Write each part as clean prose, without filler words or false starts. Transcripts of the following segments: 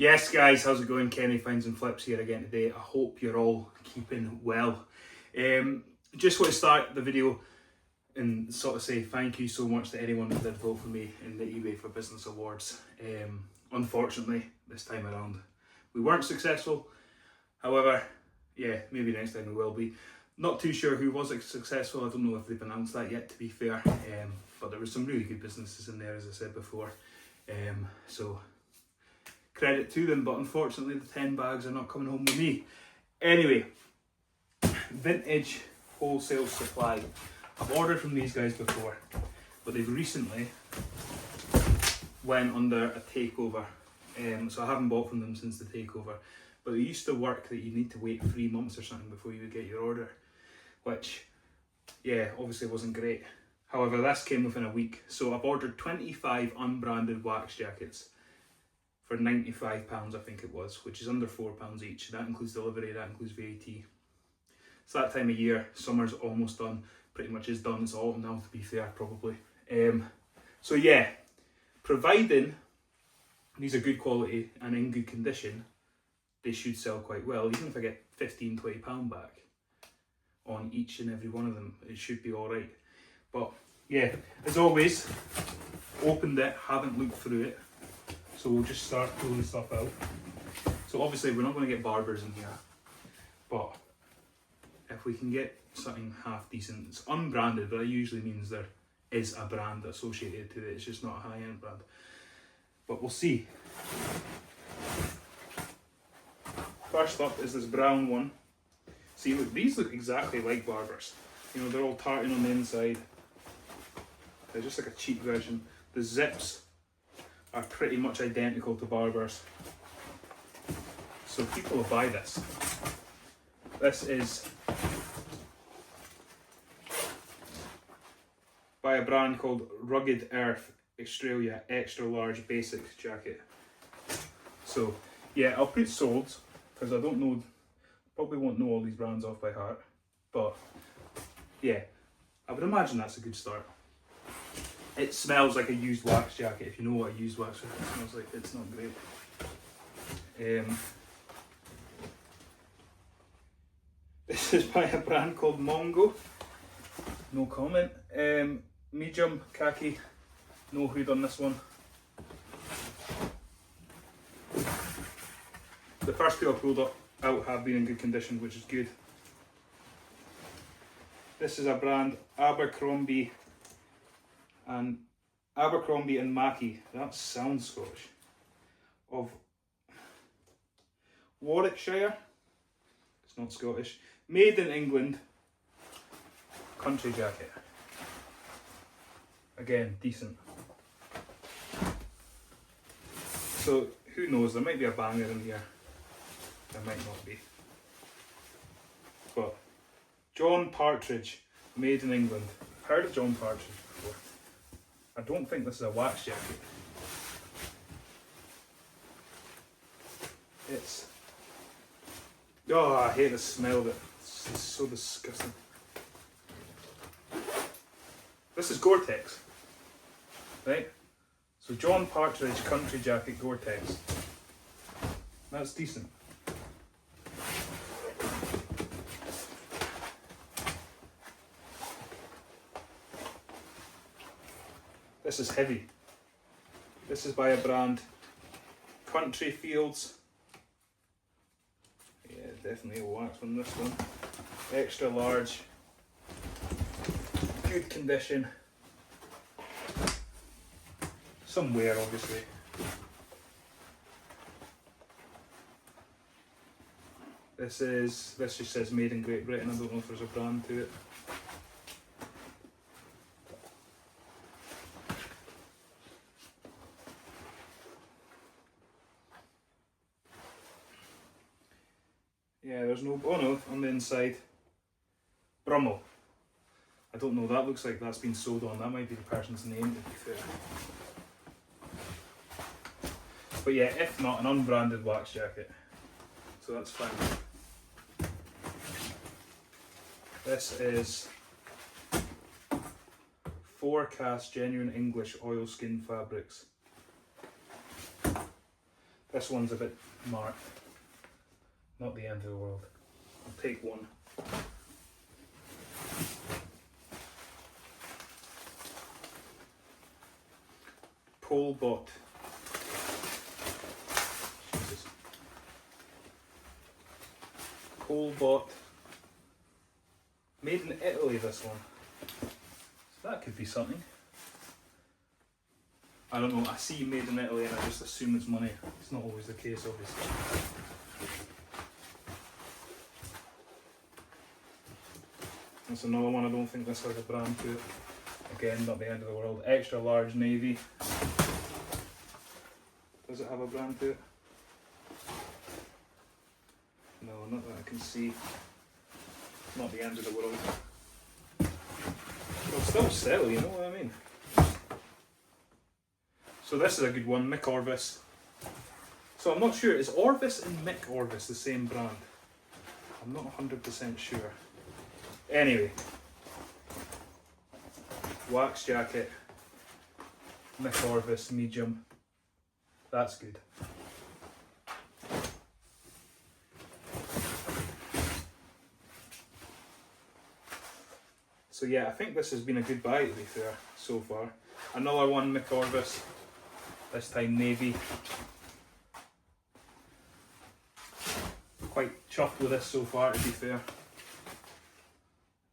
Yes guys, how's it going? Kenny Finds and Flips here again today. I hope you're all keeping well. Just want to start the video and sort of say thank you so much to anyone who did vote for me in the eBay for Business Awards. Unfortunately, this time around, we weren't successful. However, yeah, maybe next time we will be. Not too sure who was successful. I don't know if they've announced that yet, to be fair. But there were some really good businesses in there, as I said before. So credit to them, but unfortunately the 10 bags are not coming home with me. Anyway, Vintage Wholesale Supply. I've ordered from these guys before, but they've recently went under a takeover. So I haven't bought from them since the takeover. But it used to work that you need to wait 3 months or something before you would get your order, which, yeah, obviously wasn't great. However, this came within a week. So I've ordered 25 unbranded wax jackets for £95, I think it was, which is under £4 each. That includes delivery, that includes VAT. It's that time of year, summer's almost done, pretty much is done, it's autumn now to be fair, probably. So yeah, providing these are good quality and in good condition, they should sell quite well. Even if I get £15–20 back on each and every one of them, it should be alright. But yeah, as always, opened it, haven't looked through it. So we'll just start pulling stuff out. So obviously we're not going to get barbers in here, but if we can get something half decent, it's unbranded, but that usually means there is a brand associated to it. It's just not a high-end brand. But we'll see. First up is this brown one. See, look, these look exactly like barbers. You know, they're all tartan on the inside. They're just like a cheap version. The zips are pretty much identical to barbers. So people will buy this. This is by a brand called Rugged Earth Australia Extra Large Basic Jacket. So yeah, I'll put sold because I don't know, probably won't know all these brands off by heart, but yeah, I would imagine that's a good start. It smells like a used wax jacket, if you know what a used wax jacket smells like. It's not great. This is by a brand called Mongo. No comment. Medium khaki, no hood on this one. The first two I pulled out have been in good condition, which is good. This is a brand Abercrombie and Mackie, that sounds Scottish, of Warwickshire. It's not Scottish. Made in England, country jacket. Again, decent. So who knows, there might be a banger in here. There might not be. But John Partridge, made in England. I've heard of John Partridge before. I don't think this is a wax jacket. It's... oh, I hate the smell of it. It's so disgusting. This is Gore-Tex, right? So John Partridge country jacket Gore-Tex. That's decent. This is heavy. This is by a brand Country Fields. Yeah, definitely a wax on this one. Extra large. Good condition. Some wear, obviously. This just says made in Great Britain. I don't know if there's a brand to it. Yeah, there's no, oh no, on the inside, Brummel. I don't know, that looks like that's been sewed on. That might be the person's name, to be fair. But yeah, if not, an unbranded wax jacket. So that's fine. This is Forecast Genuine English Oilskin Fabrics. This one's a bit marked. Not the end of the world. I'll take one. Polbot. Jesus. Polbot. Made in Italy, this one. So that could be something. I don't know, I see made in Italy and I just assume it's money. It's not always the case, obviously. That's another one, I don't think this has a brand to it. Again, not the end of the world. Extra large navy. Does it have a brand to it? No, not that I can see. Not the end of the world. It'll still sell, you know what I mean? So this is a good one, Mick Orvis. So I'm not sure, is Orvis and Mick Orvis the same brand? I'm not 100% sure. Anyway, wax jacket, Mick Orvis, medium. That's good. So yeah, I think this has been a good buy to be fair, so far. Another one, Mick Orvis, this time navy. Quite chuffed with this so far to be fair.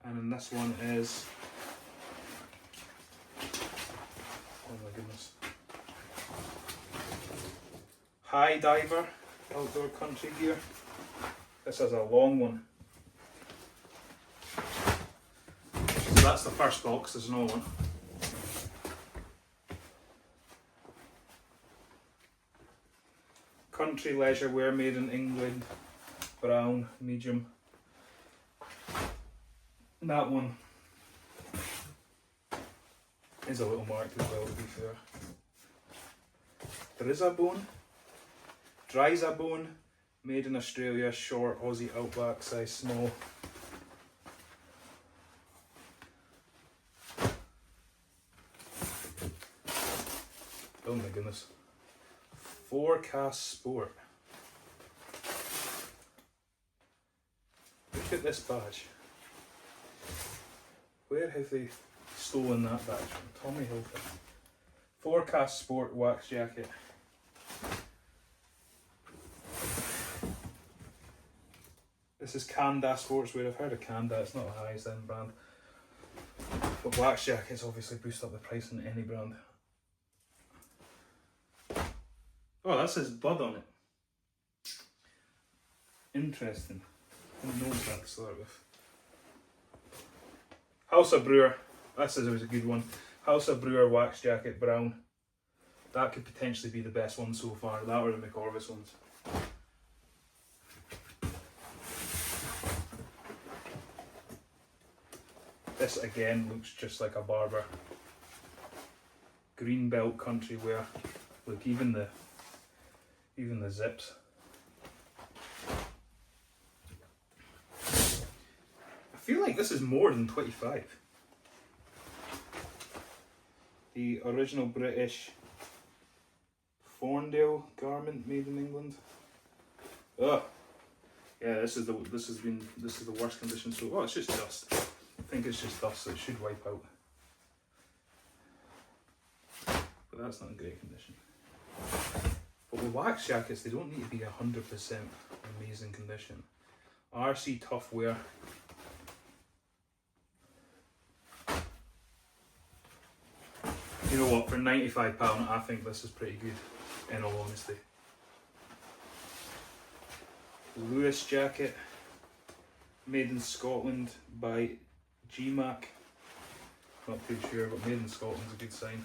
And then this one is, oh my goodness, High Diver, outdoor country gear. This is a long one. So that's the first box, there's another one. Country leisure wear made in England, brown, medium. That one is a little marked as well, to be fair. There is a bone, dries a bone, made in Australia, short, Aussie outback, size small. Oh my goodness. Forecast Sport. Look at this badge. Where have they stolen that badge from? Tommy Hilfiger. Forecast Sport wax jacket. This is Kanda Sportswear. I've heard of Kanda, it's not the highest end brand. But wax jackets obviously boost up the price on any brand. Oh, that says Bud on it. Interesting. Didn't know that to start with. House of Brewer. This is always a good one. House of Brewer wax jacket, brown. That could potentially be the best one so far. That or the McOrvis ones. This again looks just like a barber. Greenbelt country wear. Look, even the zips. I feel like this is more than 25. The original British Fawndale garment made in England. Ugh. Yeah, this is the worst condition. So, oh, it's just dust. I think it's just dust, so it should wipe out. But that's not in great condition. But with wax jackets, they don't need to be 100% amazing condition. RC Tough Wear. You know what, for £95 I think this is pretty good, in all honesty. Lewis jacket, made in Scotland by GMAC. Not too sure, but made in Scotland's a good sign.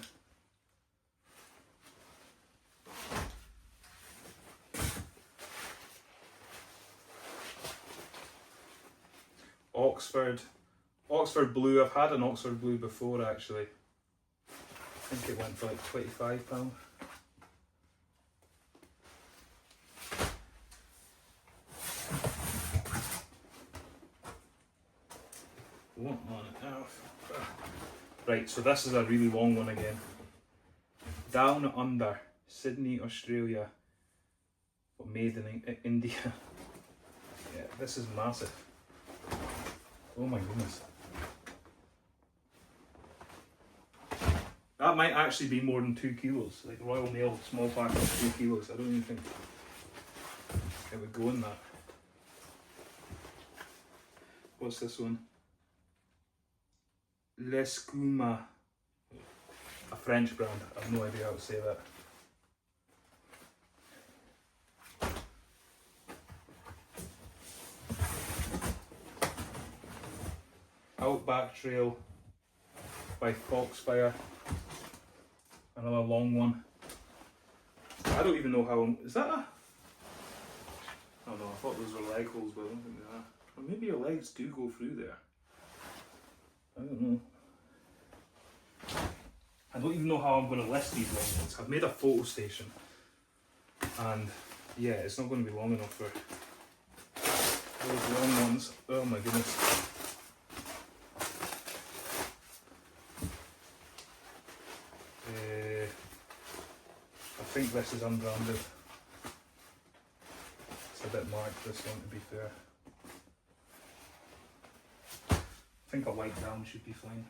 Oxford Blue. I've had an Oxford Blue before actually. I think it went for like £25. What on earth? Right, so this is a really long one again. Down Under, Sydney, Australia. made in India. Yeah, this is massive. Oh my goodness. That might actually be more than 2 kilos. Like Royal Mail small pack of 2 kilos. I don't even think it would go in that. What's this one? L'Escuma. A French brand. I have no idea how to say that. Outback Trail by Foxfire. Another long one. I don't even know how. Is that a. I don't know, I thought those were leg holes, but I don't think they are. Or maybe your legs do go through there. I don't know. I don't even know how I'm going to list these long ones. I've made a photo station. And yeah, it's not going to be long enough for those long ones. Oh my goodness. I think this is unbranded. It's a bit marked, this one, to be fair. I think a white down should be fine.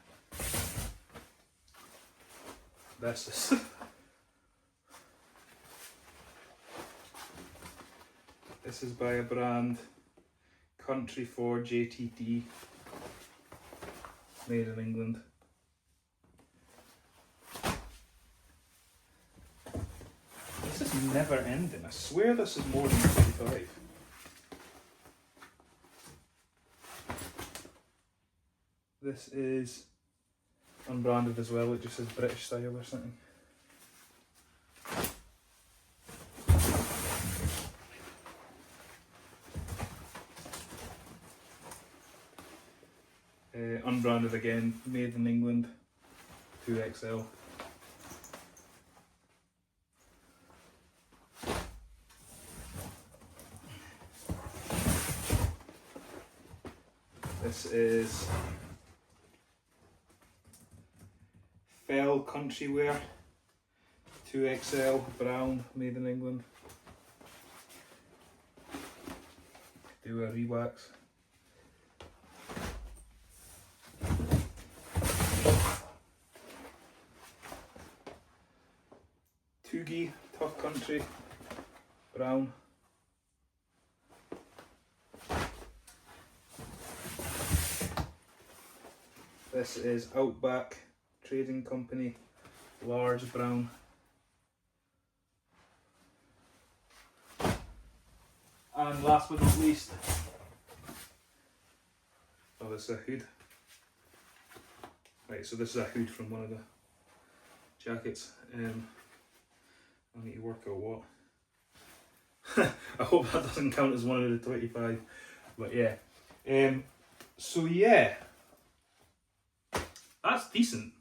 This is this is by a brand, Country for JTT, made in England. This is never ending. I swear this is more than 25. This is unbranded as well, it just says British style or something. Unbranded again, made in England, 2XL. This is Fell Country Wear, 2XL, brown, made in England. Do a re-wax. Toogie, Tough Country, brown. This is Outback Trading Company, large brown. And last but not least, oh, this is a hood. Right, so this is a hood from one of the jackets. I need to work out what. I hope that doesn't count as one of the 25, but yeah. So yeah, that's decent,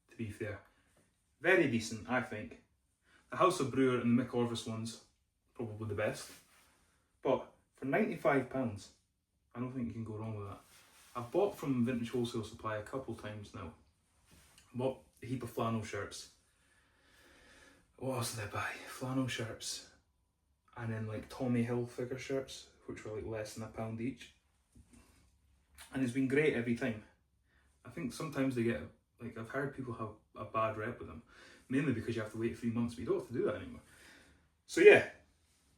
to be fair. Very decent, I think. The House of Brewer and the Mick Orvis ones, probably the best. But for £95, I don't think you can go wrong with that. I've bought from Vintage Wholesale Supply a couple times now. I bought a heap of flannel shirts. What else did I buy? Flannel shirts. And then like Tommy Hilfiger shirts, which were like less than £1 each. And it's been great every time. I think sometimes they get, like I've heard people have a bad rep with them. Mainly because you have to wait 3 months, but you don't have to do that anymore. So yeah,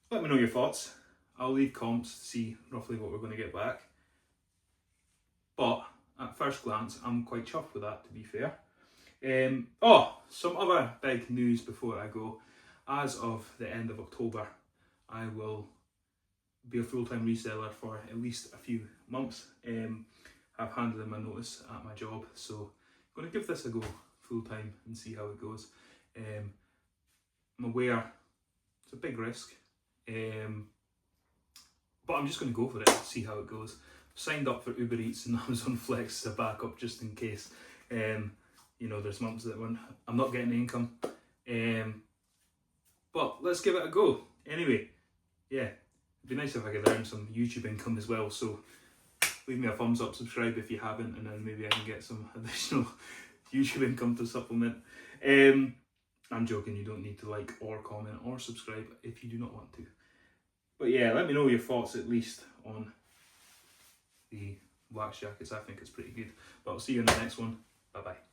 let me know your thoughts. I'll leave comps to see roughly what we're going to get back. But at first glance, I'm quite chuffed with that, to be fair. Some other big news before I go. As of the end of October, I will be a full-time reseller for at least a few months. I've handed in my notice at my job, so I'm going to give this a go full-time and see how it goes. I'm aware it's a big risk, but I'm just going to go for it, see how it goes. I've signed up for Uber Eats and Amazon Flex as a backup just in case. You know, there's months that when I'm not getting income. But let's give it a go. Anyway, yeah, it'd be nice if I could earn some YouTube income as well. So leave me a thumbs up, subscribe if you haven't, and then maybe I can get some additional YouTube income to supplement. I'm joking, you don't need to like or comment or subscribe if you do not want to. But yeah, let me know your thoughts at least on the wax jackets. I think it's pretty good. But I'll see you in the next one. Bye bye.